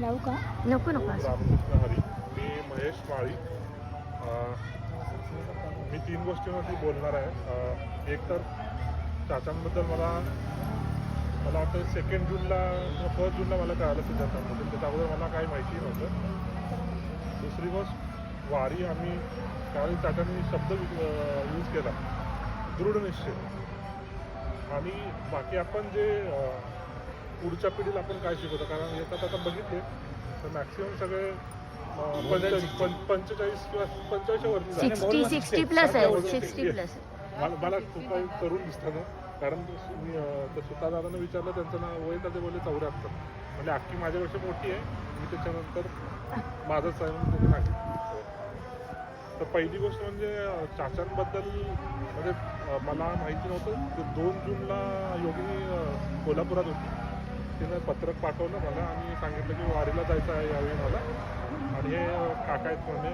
लावू का? नको नको असं. रामकृष्ण हरी. मी महेश माळी. मी 3 गोष्टींवरती बोलणार आहे. एक तर चाचांबद्दल मला वाटतं 2 जूनला किंवा 1 जूनला मला कळालं सिद्धांतांबद्दल. त्याच्या अगोदर मला काही माहिती नव्हतं. दुसरी गोष्ट वारी आम्ही त्यावेळी चाचांनी शब्द यूज केला दृढनिश्चय. आणि बाकी आपण जे पुढच्या पिढीला आपण काय शिकवतो, कारण याच्यात आता बघितले तर मॅक्सिमम सगळे 45 किंवा 45च्या वरती 60 प्लस आहे. 60 प्लस मला खूप काही तरुण दिसतं ना, कारण मी स्वतः दादांना विचारलं त्यांचं नाव वय तर ते बोलले 74. म्हणजे अख्खी माझ्यापेक्षा मोठी आहे. मी त्याच्यानंतर माझंच आहे म्हणून त्यांनी सांगितलं. तर पहिली गोष्ट म्हणजे चाचांबद्दल म्हणजे मला माहिती नव्हतं की 2 जूनला योगिनी कोल्हापुरात होती. तिनं पत्रक पाठवलं मला आणि सांगितलं की वारीला जायचं आहे यावेळी मला. आणि हे काका आहेत म्हणे,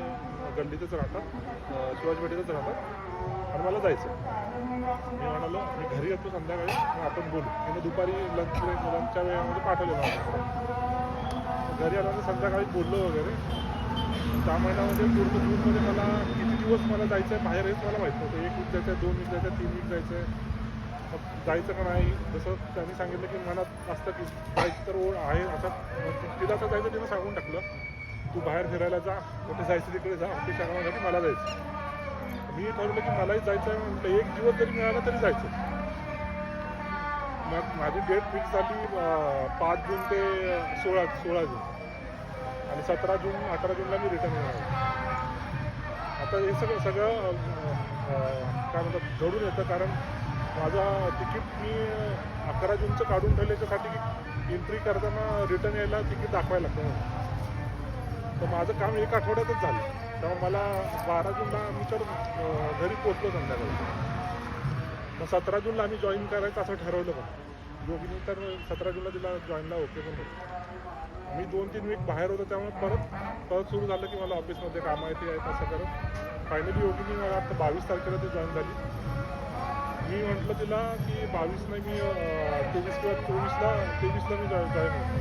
गल्लीतच राहतात, शिवाजीपेठेतच राहतात आणि मला जायचं. मी म्हणालो मी घरी येतो संध्याकाळी, मग आपण बोलू. तिने दुपारी लंचच्या वेळेमध्ये पाठवलेलं मला. घरी आल्यानंतर संध्याकाळी बोललो वगैरे. त्या महिन्यामध्ये पूर्ण जूनमध्ये मला किती दिवस मला जायचं आहे बाहेर हेच मला माहीत नव्हतं. 1 वीक जायचं आहे, 2 वीक जायचं आहे, 3 वीक जायचं आहे. जायचं का नाही, जसं त्यांनी सांगितलं की मनात असतं की जायचं तर ओढ आहे. आता तिला आता जायचं तिनं सांगून टाकलं तू बाहेर फिरायला जा, कुठे जायचं तिकडे जा, ते सांगण्यासाठी मला जायचं. मी ठरवलं की मलाही जायचं आहे. म्हटलं 1 दिवस जरी मिळाला तरी जायचं. मग माझी डेट फिक्स झाली 5 जून ते 16 जून आणि 17 जून 18 जूनला मी रिटर्न येणार. आता हे सगळं काय म्हणतात घडून येतं, कारण माझं तिकीट मी 11 जूनचं काढून ठेवलं याच्यासाठी की एंट्री करताना रिटर्न यायला तिकीट दाखवायला लागतं. तर माझं काम 1 आठवड्यातच झालं. तेव्हा मला 12 जूनला आम्ही तर घरी पोचलो संध्याकाळी. मग 17 जूनला आम्ही जॉईन करायचं असं ठरवलं. पण योगिनी तर 17 जूनला तिला जॉईनला ओके पण होतं. मी 2-3 वीक बाहेर होतो, त्यामुळे परत सुरू झालं की मला ऑफिसमध्ये कामं आहेत ते आहेत असं करत. फायनली योगिनी मला आता 22 तारखेला ती जॉईन झाली. मी म्हटलं तिला की 22 नाही, मी 23 किंवा 23ला मी जॉईन होतो.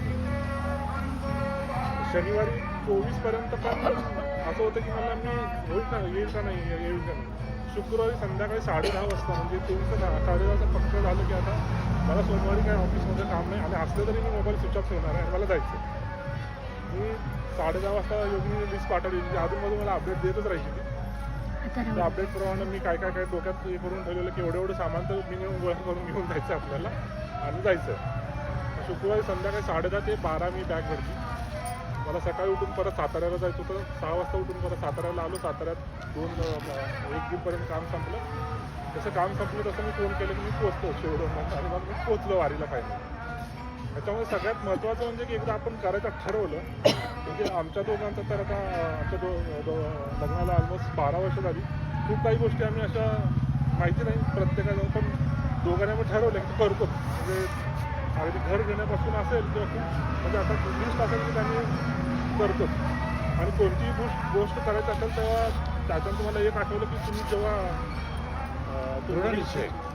शनिवारी 24पर्यंत पण असं होतं की मला मी येईल का नाही. शुक्रवारी संध्याकाळी 10:30 वाजता म्हणजे 10:30 पक्क झालं की आता मला सोमवारी काय ऑफिसमध्ये काम नाही आणि असलं तरी मी मोबाईल स्विच ऑफ ठेवणार आहे आणि मला जायचं. मी 10:30 वाजता योगिनी लिस्ट पाठवली. अजूनमधून मला अपडेट देतच राहायची ती. त्या अपडेटप्रमाणे मी काय डोक्यात हे करून ठेवलेलं की एवढं सामान तर मिनिमम गोळा करून घेऊन जायचं आपल्याला आणि जायचं. शुक्रवारी संध्याकाळी 10:30 ते 12 मी बॅग भरली. मला सकाळी उठून परत साताऱ्याला जायचं होतं. 6 वाजता उठून परत साताऱ्याला आलो. साताऱ्यात 1 जूनपर्यंत काम संपलं. जसं काम संपलं तसं मी फोन केलं की मी पोचतो शेवटपर्यंत आणि मग मी पोचलो वारीला फायनल. त्याच्यामुळे सगळ्यात महत्त्वाचं म्हणजे की एकदा आपण करायचं ठरवलं म्हणजे आमच्या दोघांचं तर आता आमच्या लग्नाला ऑलमोस्ट 12 वर्ष झाली. खूप काही गोष्टी आम्ही अशा माहिती नाही प्रत्येकाला, पण दोघांनी आम्ही ठरवलं की करतो. म्हणजे अगदी घर घेण्यापासून असेल किंवा खूप म्हणजे आता लिस्ट असेल की त्यांनी करतो. आणि कोणतीही गोष्ट करायची असेल तेव्हा त्याच्यानं तुम्हाला एक आठवलं की तुम्ही जेव्हा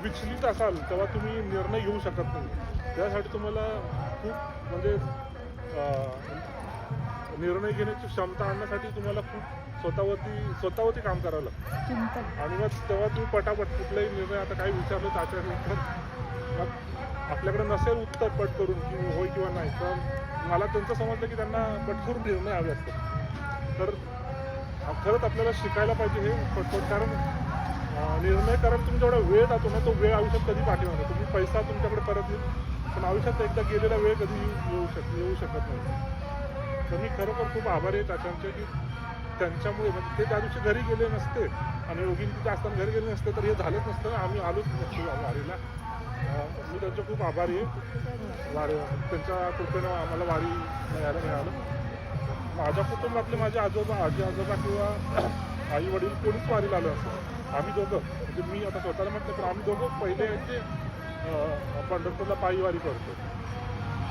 विचलित असाल तेव्हा तुम्ही निर्णय घेऊ शकत नाही. त्यासाठी तुम्हाला खूप म्हणजे निर्णय घेण्याची क्षमता आणण्यासाठी तुम्हाला खूप स्वतःवरती काम करावं लागतं. आणि मग तेव्हा तुम्ही पटापट कुठलाही निर्णय, आता काही विचारलं त्याच्यानंतर मग आपल्याकडे नसेल उत्तर पट करून की होय किंवा नाही, तर मला त्यांचं समजलं की त्यांना पटकरून निर्णय हवे असतात. तर खरंच आपल्याला शिकायला पाहिजे हे पटपट, कारण निर्णय करायला तुम्ही जेवढा वेळ जातो ना तो वेळ आयुष्यात कधी पाठीमागे. तुम्ही पैसा तुमच्याकडे परत येईल पण आयुष्यात एकदा गेलेला वेळ कधी येऊ शकत नाही. तर मी खरोखर खूप आभारी आहे त्याच्याचे की त्यांच्यामुळे म्हणजे ते त्या दिवशी घरी गेले नसते आणि योगिनी तिथे असताना घरी गेले नसते तर हे झालंच नसतं. आम्ही आलोच नसतो वारीला. मी त्यांचं खूप आभारी आहे. त्यांच्या कृपेनं आम्हाला वारी यायला मिळालं. माझ्या कुटुंबातले माझे आजी आजोबा किंवा आई वडील कोणीच वारीला आलं असतं. आम्ही दोघं म्हणजे मी आता स्वतःला म्हटलं तर आम्ही दोघं पहिले यायचे पंढरपूरला पायी वारी करतो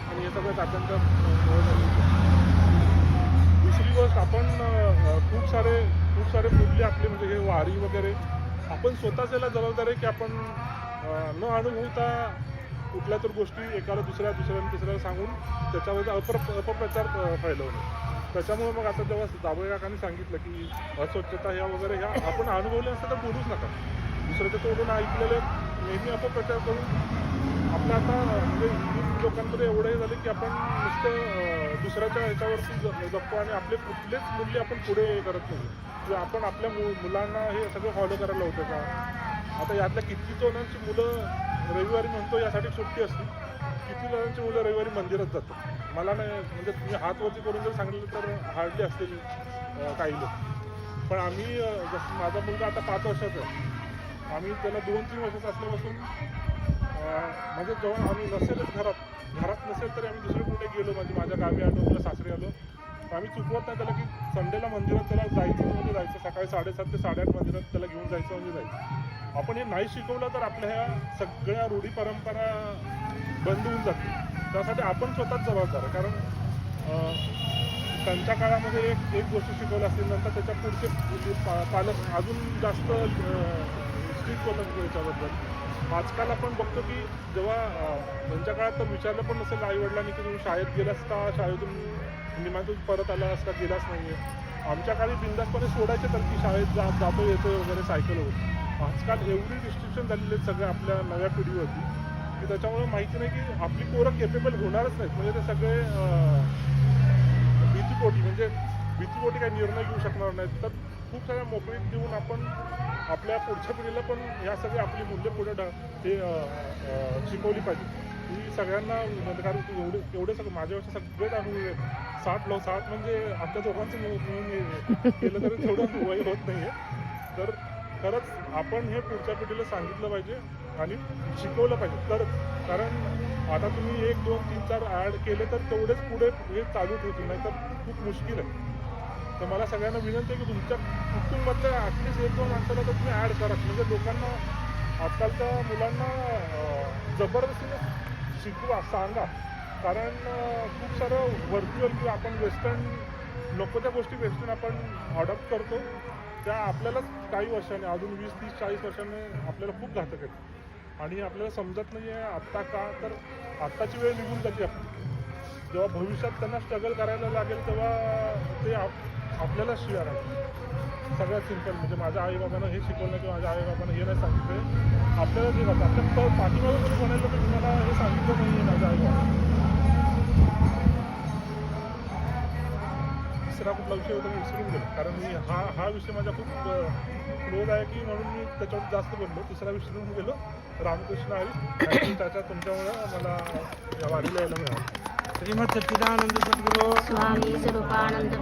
आणि हे सगळं त्याच्यानंतर. दुसरी गोष्ट आपण खूप सारे मुद्दे आपले म्हणजे हे वारी वगैरे आपण स्वतःच याला जबाबदार आहे की आपण न अनुभवता कुठल्या तर गोष्टी एकाला दुसऱ्याने तिसऱ्याला सांगून त्याच्यावर अपप्रचार फैलवणे. त्याच्यामुळे मग आता जेव्हा दाभोळे काकांनी सांगितलं की अस्वच्छता ह्या वगैरे ह्या आपण अनुभवले असतं तर बोलूच नका. दुसऱ्याच्या तोडून ऐकलेले नेहमी अपप्रचार करून आपलं आता म्हणजे हिंदू लोकांमध्ये एवढे झाले की आपण नुसतं दुसऱ्याच्या ह्याच्यावरती जगतो आणि आपले कुठलेच मूल्य आपण पुढे करत नाही. किंवा आपण आपल्या मुलांना हे सगळं फॉलो करायला होतं का? आता यातल्या किती जणांची मुलं रविवारी म्हणतो यासाठी सुट्टी असते, किती जणांची मुलं रविवारी मंदिरात जातात. मला नाही म्हणजे तुम्ही हातवरती करून जर सांगितलं तर हार्डली असतील काही लोक. पण आम्ही जसं माझा मुलगा आता 5 वर्षाचा आहे, आम्ही त्याला 2-3 वर्षाचा असल्यापासून म्हणजे जेव्हा आम्ही नसेलच घरात नसेल तरी आम्ही दुसरे कुठे गेलो म्हणजे माझ्या गावी आलो किंवा सासरी आलो तर आम्ही चुकवत नाही त्याला की संडेला मंदिरात त्याला जायचं म्हणजे जायचं. सकाळी 7:30 ते 8:30 मंदिरात त्याला घेऊन जायचं म्हणजे जायचं. आपण हे नाही शिकवलं तर आपल्या ह्या सगळ्या रूढी परंपरा बंद होऊन जातील. त्यासाठी आपण स्वतःच जबाबदार आहे. कारण त्यांच्या काळामध्ये एक गोष्ट शिकवली असतील नंतर त्याच्या पुढचे पालक अजून जास्त स्ट्रिक्ट होतात त्याच्याबद्दल. आजकाल आपण बघतो की जेव्हा त्यांच्या काळात तर विचारलं पण नसेल आईवडिलांनी की तुम्ही शाळेत गेलास का, शाळेतून निमातून परत आलास का, गेलास नाही आहे. आमच्या काळी बिंदासपणे सोडायचे तर की शाळेत जातो येतो वगैरे सायकलवर. आजकाल एवढी रिस्ट्रिक्शन झालेली आहेत सगळ्या आपल्या नव्या पिढीवरती की त्याच्यामुळे माहिती नाही की आपली पोरं केपेबल होणारच नाहीत. म्हणजे ते सगळे भीतीपोटी काही निर्णय घेऊ शकणार नाहीत. तर खूप साऱ्या मोकळीक देऊन आपण आपल्या पुढच्या पिढीला पण ह्या सगळी आपली मूल्य पुढे हे शिकवली पाहिजे. ही सगळ्यांना म्हणजे कारण एवढे सगळं माझ्यापेक्षा सगळेच अनुभव आहेत. 60 म्हणजे आमच्या दोघांचं मिळून केलं तरी तेवढं वय होत नाही आहे. तर खरंच आपण हे पुढच्या पिढीला सांगितलं पाहिजे आणि शिकवलं पाहिजे. तर कारण आता तुम्ही 1, 2, 3, 4 ॲड केले तर तेवढेच पुढे हे चालू ठेवतील, नाही तर खूप मुश्किल आहे. तर मला सगळ्यांना विनंती आहे की तुमच्या कुटुंबातल्या ॲटलिस्ट 1-2 माणसाला तर तुम्ही ॲड करा. म्हणजे लोकांना आजकालच्या मुलांना जबरदस्तीने शिकवा, सांगा. कारण खूप सारं व्हर्च्युअल किंवा आपण वेस्टर्न नको त्या गोष्टी वेस्टर्न आपण अडॉप्ट करतो त्या आपल्यालाच काही वर्षांनी अजून 20, 30, 40 वर्षांनी आपल्याला खूप घातक आहेत. आणि आपल्याला समजत नाही आहे आत्ता का, तर आत्ताची वेळ निघून जाते आपली. जेव्हा भविष्यात त्यांना स्ट्रगल करायला लागेल तेव्हा ते आपल्याला शिव्या राहतील. सगळ्यात सिम्पल म्हणजे माझ्या आईबाबांना हे शिकवलं की माझ्या आईबाबांना हे नाही सांगितलं. आपल्याला जे होतं आपल्या पाठीमागे कोणी म्हणायला की तुम्हाला हे सांगितलं नाही आहे माझ्या आईबाबा. दुसरा कुठला विषय होता मी विसरून गेलो. कारण मी हा विषय माझा खूप क्लोज आहे की म्हणून मी त्याच्यावर जास्त बोललो. तिसरा विसरून गेलो. रामकृष्ण हरी. त्याच्या तुमच्यामुळं मला या वारीला यायला मिळालं. श्रीमद सच्चिदानंद सद्गुरू स्वामी स्वरूपानंद